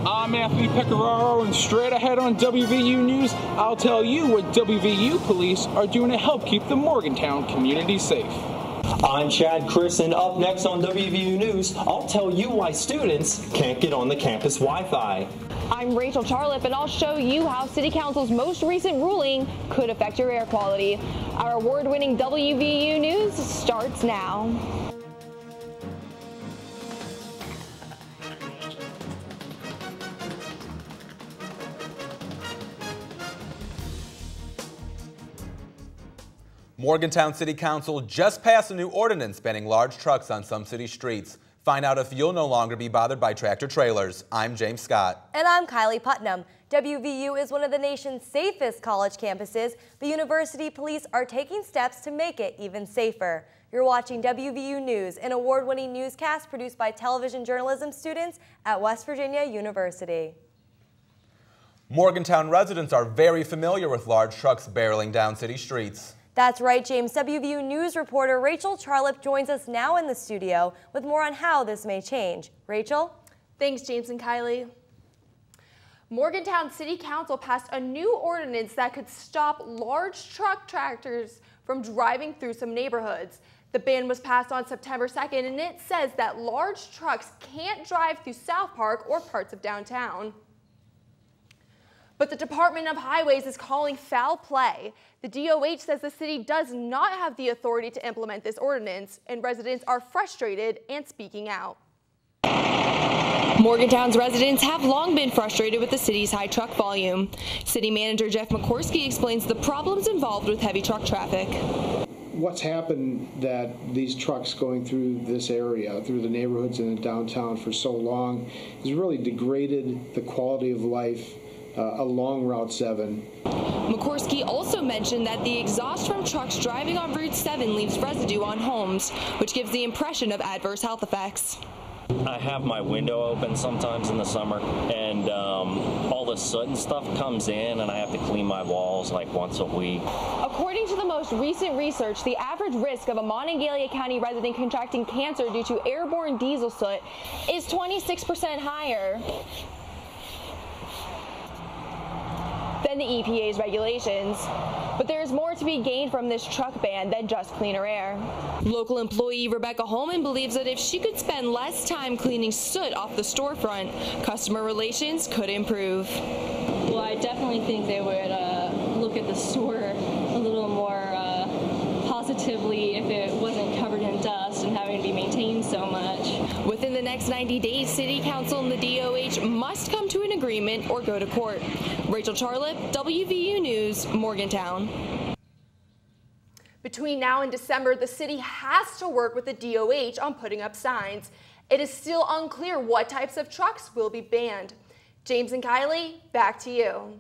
I'm Anthony Pecoraro, and straight ahead on WVU News, I'll tell you what WVU police are doing to help keep the Morgantown community safe. I'm Chad Chris, and up next on WVU News, I'll tell you why students can't get on the campus Wi-Fi. I'm Rachel Charlip, and I'll show you how City Council's most recent ruling could affect your air quality. Our award-winning WVU News starts now. Morgantown City Council just passed a new ordinance banning large trucks on some city streets. Find out if you'll no longer be bothered by tractor trailers. I'm James Scott. And I'm Kylie Putnam. WVU is one of the nation's safest college campuses. The university police are taking steps to make it even safer. You're watching WVU News, an award-winning newscast produced by television journalism students at West Virginia University. Morgantown residents are very familiar with large trucks barreling down city streets. That's right, James. WVU News reporter Rachel Charlip joins us now in the studio with more on how this may change. Rachel? Thanks, James and Kylie. Morgantown City Council passed a new ordinance that could stop large tractors from driving through some neighborhoods. The ban was passed on September 2nd, and it says that large trucks can't drive through South Park or parts of downtown. But the Department of Highways is calling foul play. The DOH says the city does not have the authority to implement this ordinance, and residents are frustrated and speaking out. Morgantown's residents have long been frustrated with the city's high truck volume. City Manager Jeff McCorsky explains the problems involved with heavy truck traffic. What's happened that these trucks going through this area, through the neighborhoods in the downtown for so long, has really degraded the quality of life along Route 7. McCorsky also mentioned that the exhaust from trucks driving on Route 7 leaves residue on homes, which gives the impression of adverse health effects. I have my window open sometimes in the summer, and all the soot and stuff comes in, and I have to clean my walls like once a week. According to the most recent research, the average risk of a Monongalia County resident contracting cancer due to airborne diesel soot is 26% higher than the EPA's regulations. But there is more to be gained from this truck ban than just cleaner air. Local employee Rebecca Holman believes that if she could spend less time cleaning soot off the storefront, customer relations could improve. Well, I definitely think they would look at the store a little more positively if it wasn't covered in dust and having to be maintained so much. Within the next 90 days, City Council and the DOH must come to an agreement or go to court. Rachel Charlip, WVU News, Morgantown. Between now and December, the city has to work with the DOH on putting up signs. It is still unclear what types of trucks will be banned. James and Kylie, back to you.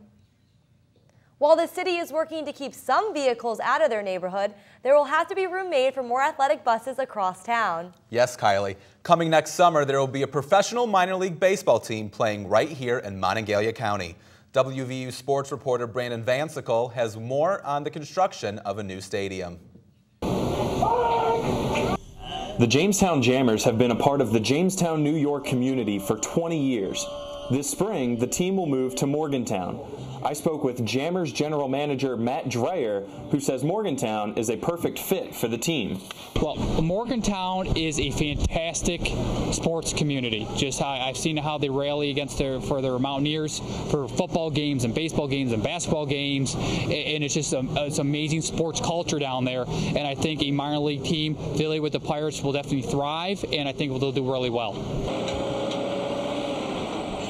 While the city is working to keep some vehicles out of their neighborhood, there will have to be room made for more athletic buses across town. Yes, Kylie. Coming next summer, there will be a professional minor league baseball team playing right here in Monongalia County. WVU sports reporter Brandon Vansicle has more on the construction of a new stadium. The Jamestown Jammers have been a part of the Jamestown, New York community for 20 years. This spring, the team will move to Morgantown. I spoke with Jammers General Manager Matt Dreyer, who says Morgantown is a perfect fit for the team. Well, Morgantown is a fantastic sports community. Just how I've seen how they rally against for their Mountaineers for football games and baseball games and basketball games, and it's just it's amazing sports culture down there. And I think a minor league team affiliated with the Pirates will definitely thrive, and I think they'll do really well.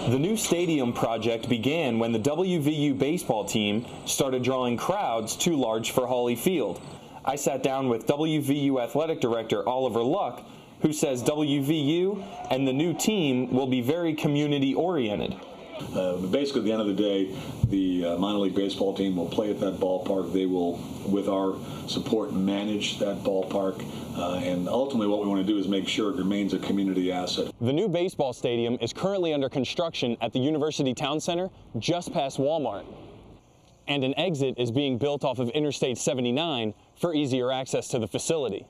The new stadium project began when the WVU baseball team started drawing crowds too large for Hawley Field. I sat down with WVU Athletic Director Oliver Luck, who says WVU and the new team will be very community-oriented. Basically, at the end of the day, the minor league baseball team will play at that ballpark. They will, with our support, manage that ballpark. And ultimately, what we want to do is make sure it remains a community asset. The new baseball stadium is currently under construction at the University Town Center, just past Walmart. And an exit is being built off of Interstate 79 for easier access to the facility.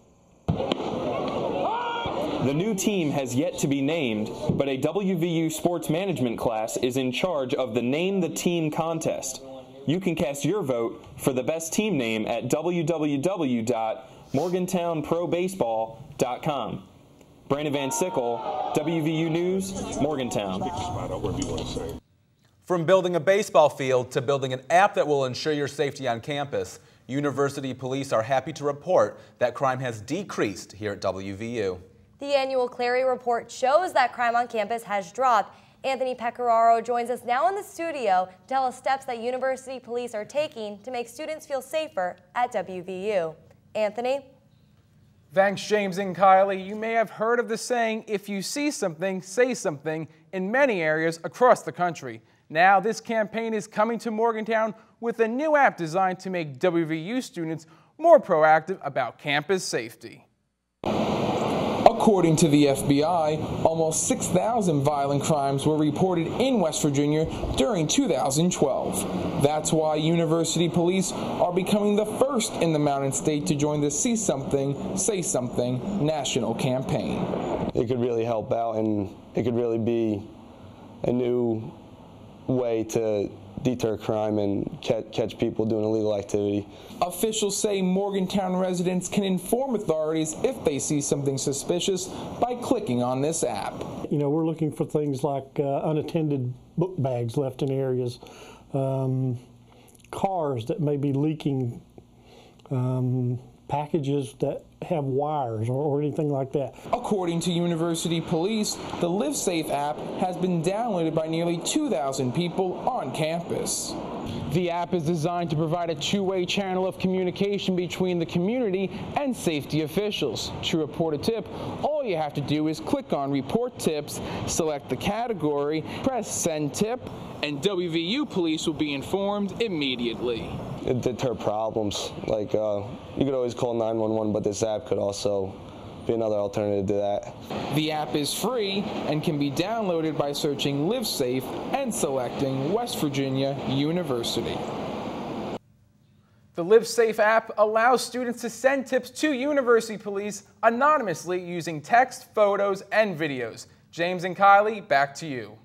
The new team has yet to be named, but a WVU sports management class is in charge of the Name the Team contest. You can cast your vote for the best team name at www.morgantownprobaseball.com. Brandon Van Sickle, WVU News, Morgantown. From building a baseball field to building an app that will ensure your safety on campus, University police are happy to report that crime has decreased here at WVU. The annual Clary report shows that crime on campus has dropped. Anthony Pecoraro joins us now in the studio to tell us steps that University police are taking to make students feel safer at WVU. Anthony? Thanks, James and Kylie. You may have heard of the saying, if you see something, say something, in many areas across the country. Now, this campaign is coming to Morgantown with a new app designed to make WVU students more proactive about campus safety. According to the FBI, almost 6,000 violent crimes were reported in West Virginia during 2012. That's why University police are becoming the first in the Mountain State to join the See Something, Say Something national campaign. It could really help out, and it could really be a new way to deter crime and catch people doing illegal activity. Officials say Morgantown residents can inform authorities if they see something suspicious by clicking on this app. You know, we're looking for things like unattended book bags left in areas, cars that may be leaking packages that have wires or anything like that. According to University police, the Live Safe app has been downloaded by nearly 2,000 people on campus. The app is designed to provide a two-way channel of communication between the community and safety officials. To report a tip, all you have to do is click on Report Tips, select the category, press Send Tip, and WVU police will be informed immediately. It deter problems. Like you could always call 911, but this app could also be another alternative to that. The app is free and can be downloaded by searching Live Safe and selecting West Virginia University. The Live Safe app allows students to send tips to University police anonymously using text, photos, and videos. James and Kylie, back to you.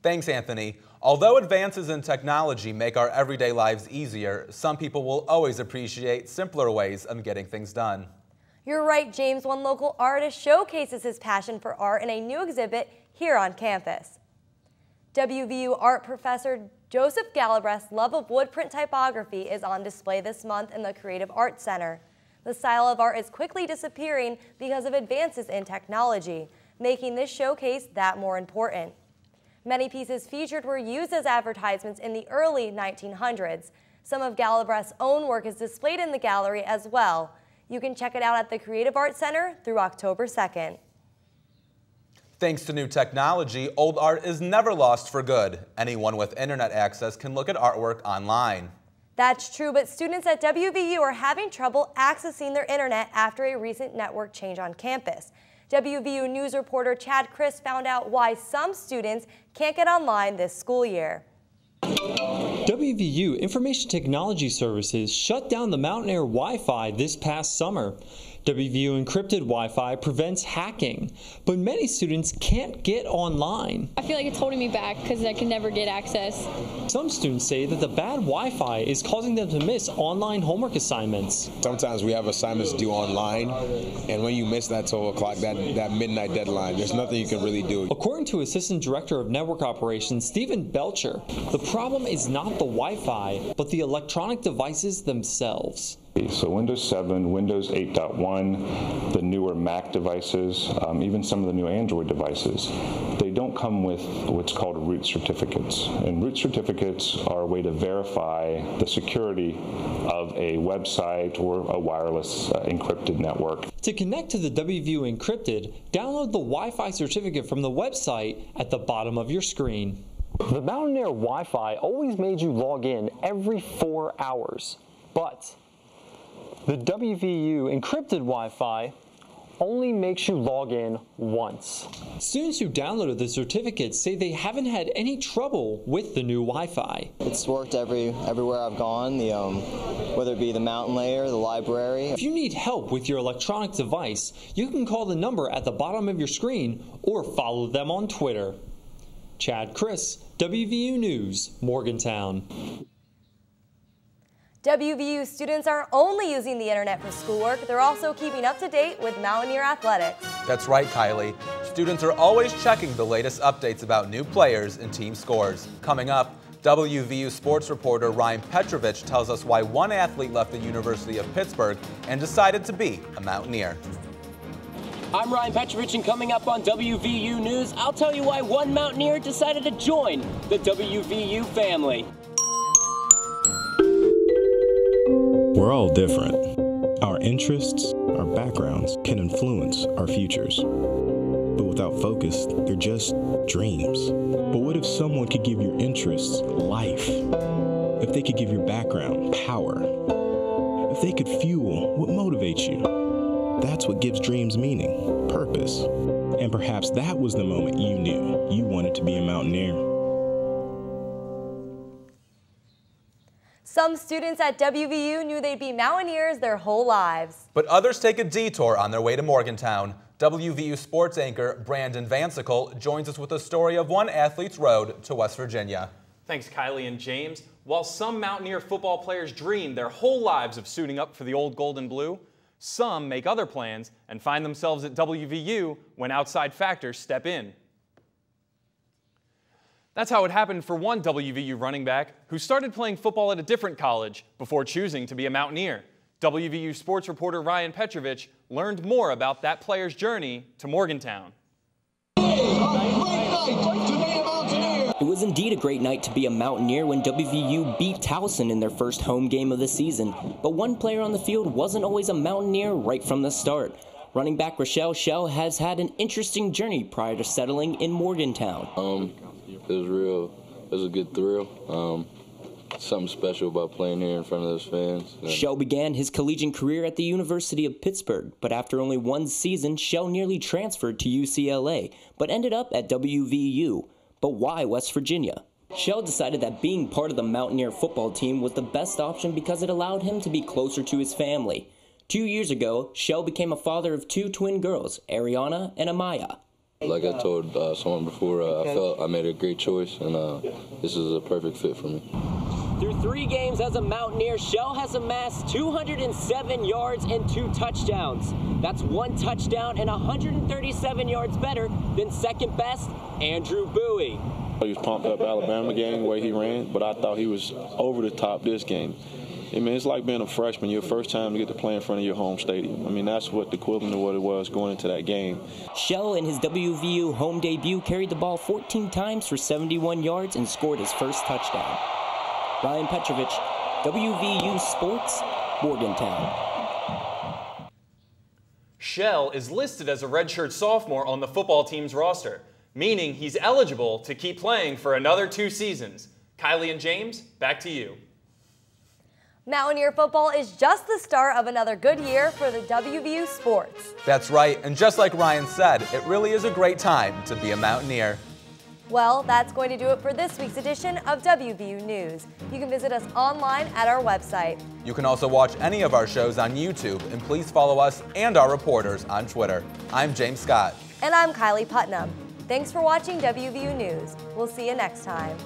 Thanks, Anthony. Although advances in technology make our everyday lives easier, some people will always appreciate simpler ways of getting things done. You're right, James. One local artist showcases his passion for art in a new exhibit here on campus. WVU art professor Joseph Galabreath's love of wood print typography is on display this month in the Creative Arts Center. The style of art is quickly disappearing because of advances in technology, making this showcase that more important. Many pieces featured were used as advertisements in the early 1900s. Some of Galabreath's own work is displayed in the gallery as well. You can check it out at the Creative Arts Center through October 2nd. Thanks to new technology, old art is never lost for good. Anyone with internet access can look at artwork online. That's true, but students at WVU are having trouble accessing their internet after a recent network change on campus. WVU News reporter Chad Chris found out why some students can't get online this school year. WVU Information Technology Services shut down the Mountain Air Wi-Fi this past summer. WVU encrypted Wi-Fi prevents hacking, but many students can't get online. I feel like it's holding me back because I can never get access. Some students say that the bad Wi-Fi is causing them to miss online homework assignments. Sometimes we have assignments due online, and when you miss that 12 o'clock, that midnight deadline, there's nothing you can really do. According to Assistant Director of Network Operations Stephen Belcher, the problem is not the Wi-Fi, but the electronic devices themselves. So Windows 7, Windows 8.1, the newer Mac devices, even some of the new Android devices, they don't come with what's called root certificates. And root certificates are a way to verify the security of a website or a wireless encrypted network. To connect to the WVU Encrypted, download the Wi-Fi certificate from the website at the bottom of your screen. The Mountain Air Wi-Fi always made you log in every 4 hours, but the WVU encrypted Wi-Fi only makes you log in once. Students who downloaded the certificates say they haven't had any trouble with the new Wi-Fi. It's worked everywhere I've gone, whether it be the mountain layer, the library. If you need help with your electronic device, you can call the number at the bottom of your screen or follow them on Twitter. Chad Chris, WVU News, Morgantown. WVU students aren't only using the internet for schoolwork, they're also keeping up to date with Mountaineer athletics. That's right, Kylie. Students are always checking the latest updates about new players and team scores. Coming up, WVU sports reporter Ryan Petrovich tells us why one athlete left the University of Pittsburgh and decided to be a Mountaineer. I'm Ryan Petrovich, and coming up on WVU News, I'll tell you why one Mountaineer decided to join the WVU family. We're all different. Our interests, our backgrounds can influence our futures. But without focus, they're just dreams. But what if someone could give your interests life? If they could give your background power? If they could fuel what motivates you? That's what gives dreams meaning, purpose. And perhaps that was the moment you knew you wanted to be a Mountaineer. Some students at WVU knew they'd be Mountaineers their whole lives. But others take a detour on their way to Morgantown. WVU sports anchor Brandon Vansicle joins us with a story of one athlete's road to West Virginia. Thanks, Kylie and James. While some Mountaineer football players dream their whole lives of suiting up for the old gold and blue, some make other plans and find themselves at WVU when outside factors step in. That's how it happened for one WVU running back who started playing football at a different college before choosing to be a Mountaineer. WVU sports reporter Ryan Petrovich learned more about that player's journey to Morgantown. It was indeed a great night to be a Mountaineer when WVU beat Towson in their first home game of the season. But one player on the field wasn't always a Mountaineer right from the start. Running back Rochelle Shell has had an interesting journey prior to settling in Morgantown. It was a good thrill. Something special about playing here in front of those fans. Shell began his collegiate career at the University of Pittsburgh, but after only one season, Shell nearly transferred to UCLA, but ended up at WVU. But why West Virginia? Shell decided that being part of the Mountaineer football team was the best option because it allowed him to be closer to his family. 2 years ago, Shell became a father of two twin girls, Ariana and Amaya. Like I told someone before, I felt I made a great choice, and this is a perfect fit for me. Through 3 games as a Mountaineer, Shell has amassed 207 yards and 2 touchdowns. That's 1 touchdown and 137 yards better than second best Andrew Bowie. He was pumped up Alabama game, the way he ran, but I thought he was over the top this game. I mean, it's like being a freshman, your first time to get to play in front of your home stadium. I mean, that's what the equivalent of what it was going into that game. Shell, in his WVU home debut, carried the ball 14 times for 71 yards and scored his first touchdown. Ryan Petrovich, WVU Sports, Morgantown. Shell is listed as a redshirt sophomore on the football team's roster, meaning he's eligible to keep playing for another 2 seasons. Kylie and James, back to you. Mountaineer football is just the start of another good year for the WVU sports. That's right, and just like Ryan said, it really is a great time to be a Mountaineer. Well, that's going to do it for this week's edition of WVU News. You can visit us online at our website. You can also watch any of our shows on YouTube, and please follow us and our reporters on Twitter. I'm James Scott. And I'm Kylie Putnam. Thanks for watching WVU News. We'll see you next time.